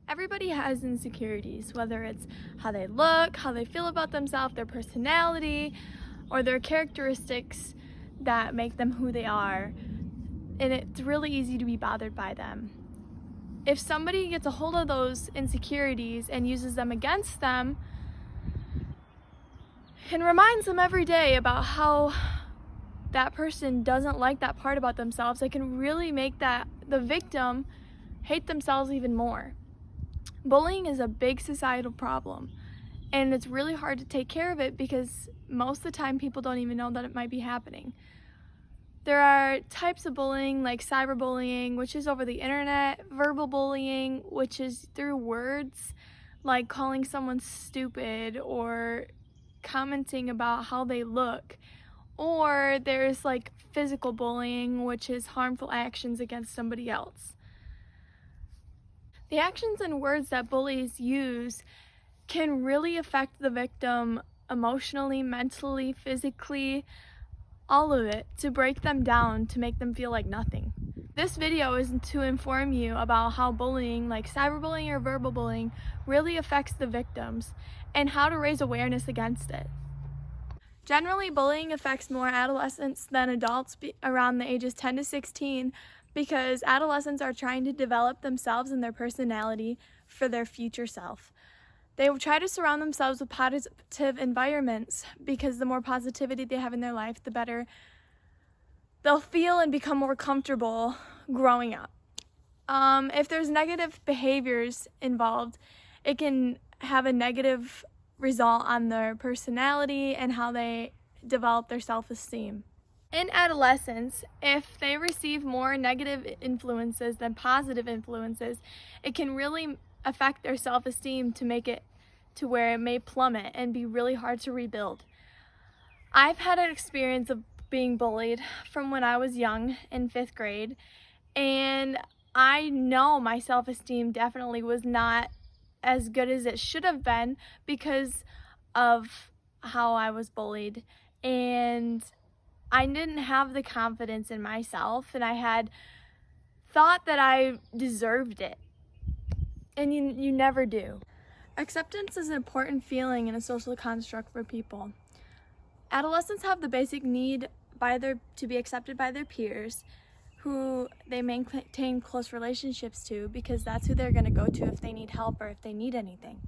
Everybody has insecurities, whether it's how they look, how they feel about themselves, their personality, or their characteristics that make them who they are. And it's really easy to be bothered by them. If somebody gets a hold of those insecurities and uses them against them and reminds them every day about how that person doesn't like that part about themselves, it can really make the victim hate themselves even more. Bullying is a big societal problem, and it's really hard to take care of it because most of the time people don't even know that it might be happening. There are types of bullying like cyberbullying, which is over the internet, verbal bullying, which is through words, like calling someone stupid or commenting about how they look. Or there's like physical bullying, which is harmful actions against somebody else. The actions and words that bullies use can really affect the victim emotionally, mentally, physically, all of it, to break them down, to make them feel like nothing. This video is to inform you about how bullying, like cyberbullying or verbal bullying, really affects the victims and how to raise awareness against it. Generally, bullying affects more adolescents than adults around the ages 10 to 16 because adolescents are trying to develop themselves and their personality for their future self. They will try to surround themselves with positive environments because the more positivity they have in their life, the better they'll feel and become more comfortable growing up. If there's negative behaviors involved, it can have a negative result on their personality and how they develop their self-esteem. In adolescence, if they receive more negative influences than positive influences, it can really affect their self-esteem to make it to where it may plummet and be really hard to rebuild. I've had an experience of being bullied from when I was young in 5th grade, and I know my self-esteem definitely was not as good as it should have been because of how I was bullied, and I didn't have the confidence in myself, and I had thought that I deserved it, and you never do. Acceptance is an important feeling in a social construct for people. Adolescents have the basic need to be accepted by their peers, who they maintain close relationships to because that's who they're going to go to if they need help or if they need anything.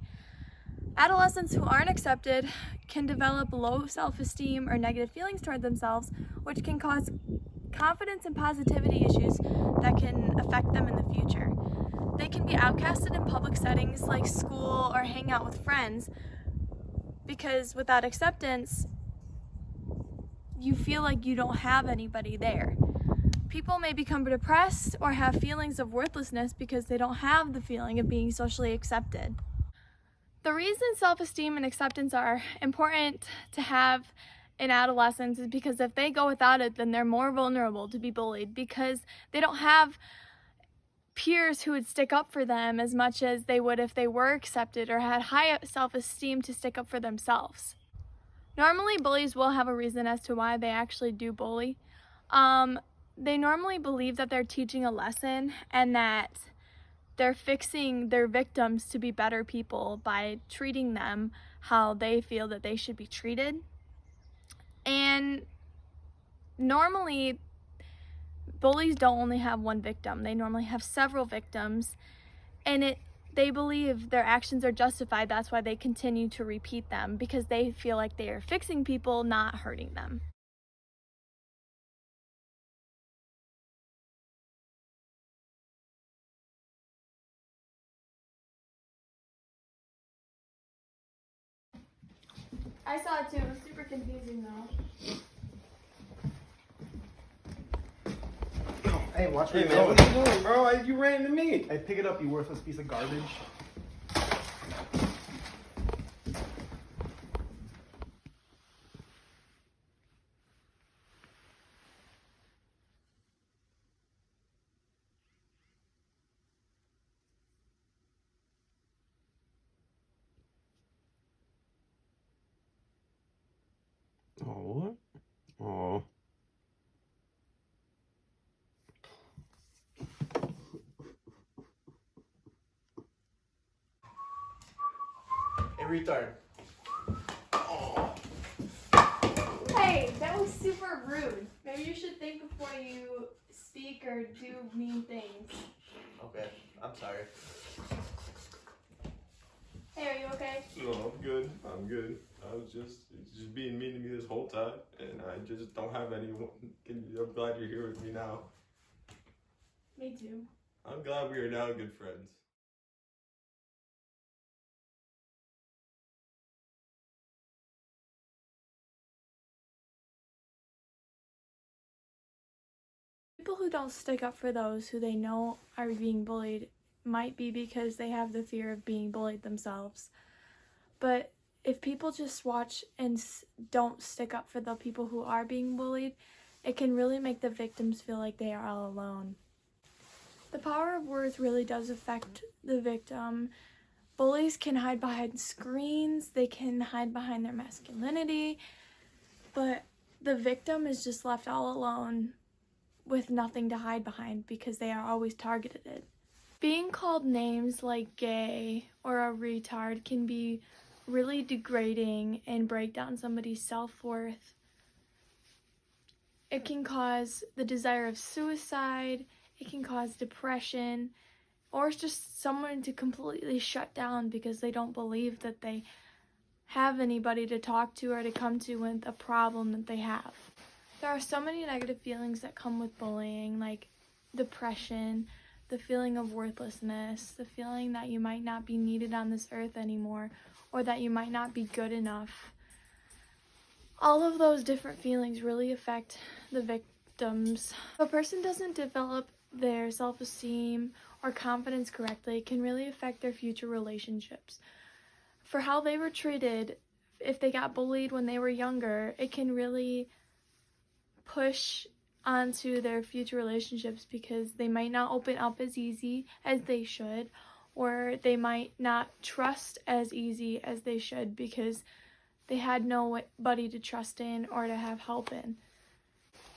Adolescents who aren't accepted can develop low self-esteem or negative feelings toward themselves, which can cause confidence and positivity issues that can affect them in the future. They can be outcasted in public settings like school or hang out with friends because without acceptance, you feel like you don't have anybody there. People may become depressed or have feelings of worthlessness because they don't have the feeling of being socially accepted. The reason self-esteem and acceptance are important to have in adolescence is because if they go without it, then they're more vulnerable to be bullied because they don't have peers who would stick up for them as much as they would if they were accepted or had high self-esteem to stick up for themselves. Normally, bullies will have a reason as to why they actually do bully. They normally believe that they're teaching a lesson and that they're fixing their victims to be better people by treating them how they feel that they should be treated. And normally, bullies don't only have one victim. They normally have several victims, and they believe their actions are justified. That's why they continue to repeat them, because they feel like they are fixing people, not hurting them. I saw it too. It was super confusing though. Hey, watch Hey where man, you're what are going. you doing, bro? You ran into me. Hey, pick it up, you worthless piece of garbage. Oh, what? Oh. retard. Oh. Hey, that was super rude. Maybe you should think before you speak or do mean things. Okay, I'm sorry. Hey, are you okay? No, I'm good. I'm good. I was just being mean to me this whole time, and I just don't have anyone. I'm glad you're here with me now. Me too. I'm glad we are now good friends. People who don't stick up for those who they know are being bullied might be because they have the fear of being bullied themselves. But if people just watch and don't stick up for the people who are being bullied, it can really make the victims feel like they are all alone. The power of words really does affect the victim. Bullies can hide behind screens, they can hide behind their masculinity, but the victim is just left all alone with nothing to hide behind because they are always targeted. Being called names like gay or a retard can be really degrading and break down somebody's self-worth. It can cause the desire of suicide, it can cause depression, or it's just someone to completely shut down because they don't believe that they have anybody to talk to or to come to with a problem that they have. There are so many negative feelings that come with bullying, like depression, the feeling of worthlessness, the feeling that you might not be needed on this earth anymore, or that you might not be good enough. All of those different feelings really affect the victims. If a person doesn't develop their self-esteem or confidence correctly, it can really affect their future relationships. For how they were treated, if they got bullied when they were younger, it can really push onto their future relationships because they might not open up as easy as they should, or they might not trust as easy as they should because they had nobody to trust in or to have help in.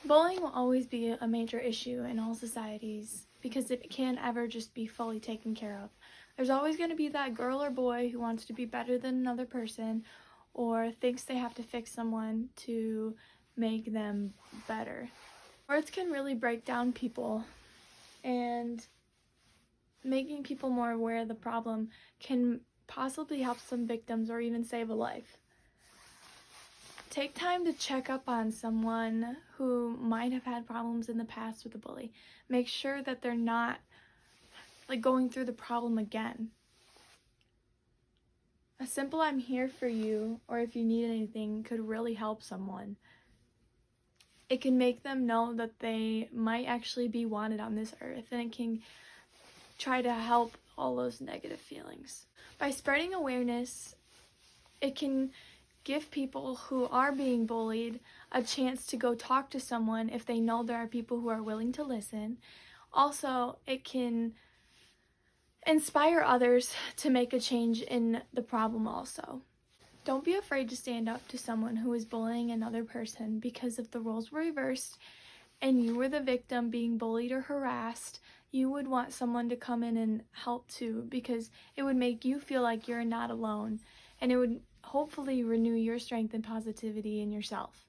Bullying will always be a major issue in all societies because it can't ever just be fully taken care of. There's always going to be that girl or boy who wants to be better than another person or thinks they have to fix someone to make them better. Words can really break down people, and making people more aware of the problem can possibly help some victims or even save a life. Take time to check up on someone who might have had problems in the past with a bully. Make sure that they're not going through the problem again. A simple "I'm here for you" or "if you need anything" could really help someone. It can make them know that they might actually be wanted on this earth, and it can try to help all those negative feelings. By spreading awareness, it can give people who are being bullied a chance to go talk to someone if they know there are people who are willing to listen. Also, it can inspire others to make a change in the problem also. Don't be afraid to stand up to someone who is bullying another person, because if the roles were reversed and you were the victim being bullied or harassed, you would want someone to come in and help too, because it would make you feel like you're not alone, and it would hopefully renew your strength and positivity in yourself.